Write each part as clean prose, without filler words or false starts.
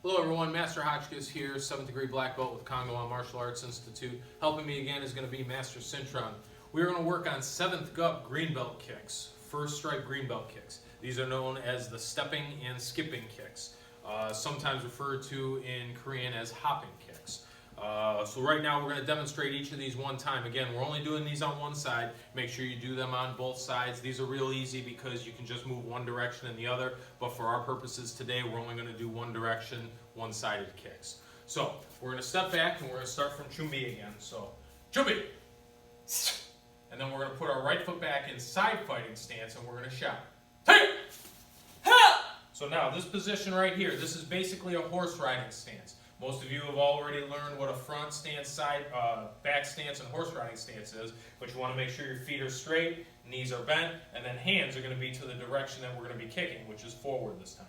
Hello everyone, Master Hotchkiss here, 7th degree black belt with Congo Martial Arts Institute. Helping me again is going to be Master Cintron. We are going to work on 7th Gup Green Belt kicks, first stripe green belt kicks. These are known as the stepping and skipping kicks, sometimes referred to in Korean as hopping kicks. So right now we're going to demonstrate each of these one time. Again, we're only doing these on one side. Make sure you do them on both sides. These are real easy because you can just move one direction and the other. But for our purposes today, we're only going to do one direction, one-sided kicks. So we're going to step back and we're going to start from Chumbi again. So Chumbi! And then we're going to put our right foot back in side fighting stance and we're going to shout. Hey! So now this position right here, this is basically a horse riding stance. Most of you have already learned what a front stance, back stance, and horse riding stance is, but you want to make sure your feet are straight, knees are bent, and then hands are going to be to the direction that we're going to be kicking, which is forward this time.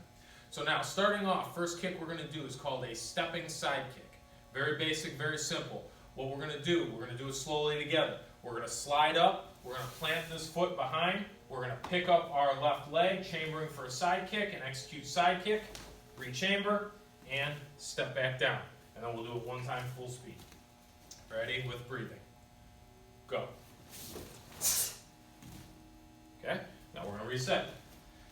So now, starting off, first kick we're going to do is called a stepping side kick. Very basic, very simple. What we're going to do it slowly together. We're going to slide up, we're going to plant this foot behind, we're going to pick up our left leg, chambering for a side kick, and execute side kick, rechamber, and step back down. And then we'll do it one time full speed. Ready? With breathing. Go. Okay, now we're going to reset.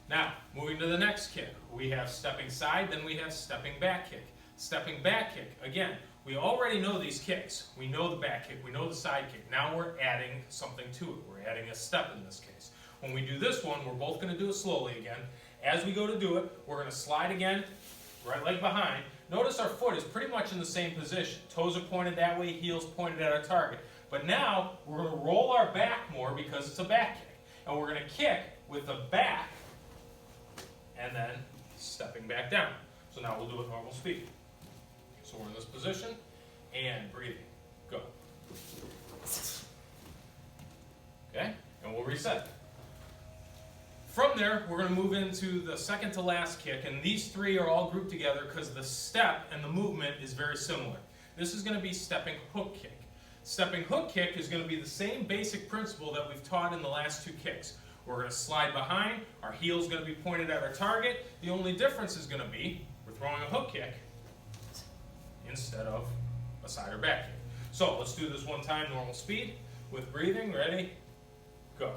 Now, moving to the next kick. We have stepping side, then we have stepping back kick. Stepping back kick, again, we already know these kicks. We know the back kick, we know the side kick. Now we're adding something to it. We're adding a step in this case. When we do this one, we're both going to do it slowly again. As we go to do it, we're going to slide again, right leg behind. Notice our foot is pretty much in the same position. Toes are pointed that way, heels pointed at our target. But now we're going to roll our back more because it's a back kick. And we're going to kick with the back and then stepping back down. So now we'll do it normal speed. So we're in this position and breathing. Go. Okay, and we'll reset. From there, we're going to move into the second to last kick, and these three are all grouped together because the step and the movement is very similar. This is going to be stepping hook kick. Stepping hook kick is going to be the same basic principle that we've taught in the last two kicks. We're going to slide behind, our heel is going to be pointed at our target. The only difference is going to be we're throwing a hook kick instead of a side or back kick. So let's do this one time, normal speed, with breathing. Ready? Go.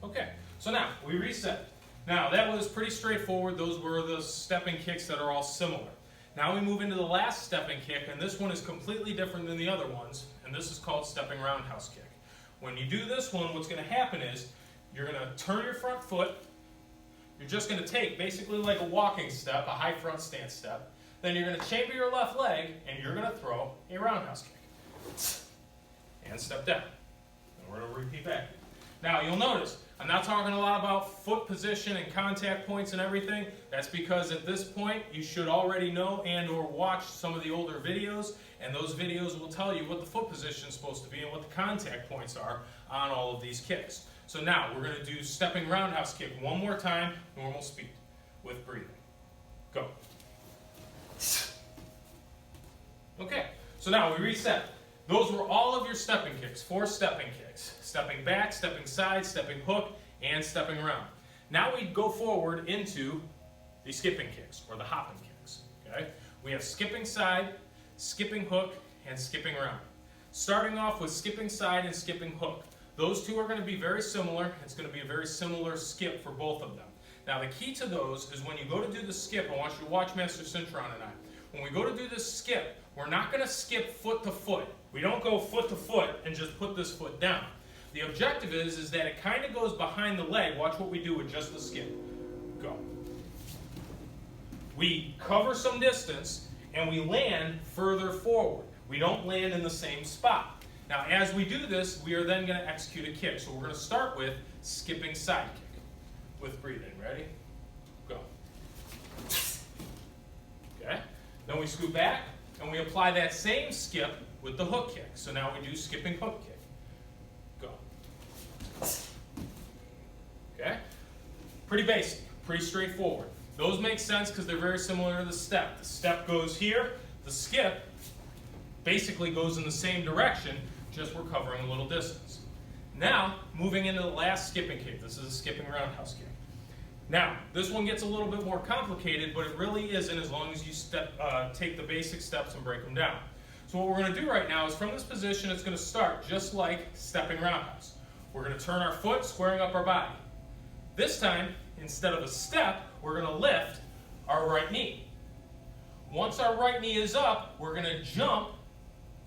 Okay, so now we reset. Now that was pretty straightforward. Those were the stepping kicks that are all similar. Now we move into the last stepping kick, and this one is completely different than the other ones, and this is called stepping roundhouse kick. When you do this one, what's going to happen is you're going to turn your front foot. You're just going to take basically like a walking step, a high front stance step. Then you're going to chamber your left leg, and you're going to throw a roundhouse kick. And step down. And we're going to repeat back. Now you'll notice, I'm not talking a lot about foot position and contact points and everything. That's because at this point, you should already know and or watch some of the older videos, and those videos will tell you what the foot position is supposed to be and what the contact points are on all of these kicks. So now we're going to do stepping roundhouse kick one more time, normal speed, with breathing. Go. Okay, so now we reset. Those were all of your stepping kicks, 4 stepping kicks. Stepping back, stepping side, stepping hook, and stepping round. Now we go forward into the skipping kicks, or the hopping kicks. Okay? We have skipping side, skipping hook, and skipping round. Starting off with skipping side and skipping hook. Those two are going to be very similar. It's going to be a very similar skip for both of them. Now the key to those is when you go to do the skip, I want you to watch Master Cintron and I. When we go to do this skip, we're not going to skip foot to foot. We don't go foot to foot and just put this foot down. The objective is that it kind of goes behind the leg. Watch what we do with just the skip. Go. We cover some distance and we land further forward. We don't land in the same spot. Now as we do this, we are then going to execute a kick. So we're going to start with skipping side kick with breathing. Ready? Go. Okay. Then we scoot back and we apply that same skip with the hook kick. So now we do skipping hook kick. Go. Okay? Pretty basic, pretty straightforward. Those make sense because they're very similar to the step. The step goes here, the skip basically goes in the same direction, just we're covering a little distance. Now, moving into the last skipping kick. This is a skipping roundhouse kick. Now, this one gets a little bit more complicated, but it really isn't as long as you take the basic steps and break them down. So what we're going to do right now is from this position, it's going to start just like stepping roundhouse. We're going to turn our foot, squaring up our body. This time, instead of a step, we're going to lift our right knee. Once our right knee is up, we're going to jump,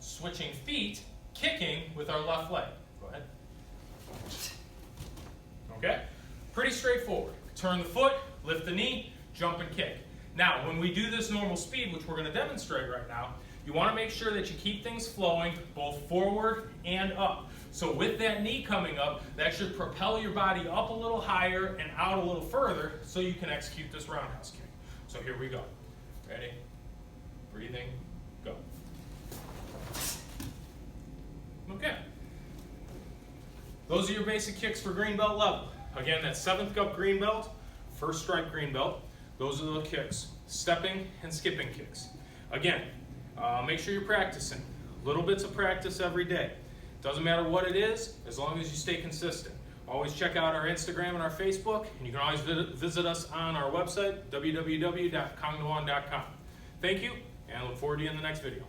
switching feet, kicking with our left leg. Go ahead. Okay? Pretty straightforward. Turn the foot, lift the knee, jump and kick. Now, when we do this normal speed, which we're going to demonstrate right now, you want to make sure that you keep things flowing both forward and up. So with that knee coming up, that should propel your body up a little higher and out a little further so you can execute this roundhouse kick. So here we go. Ready? Breathing, go. Okay. Those are your basic kicks for green belt level. Again, that's 7th Gup Green Belt, first stripe green belt. Those are the kicks, stepping and skipping kicks. Again, make sure you're practicing. Little bits of practice every day. Doesn't matter what it is, as long as you stay consistent. Always check out our Instagram and our Facebook, and you can always visit us on our website, www.kongnawan.com. Thank you, and I look forward to you in the next video.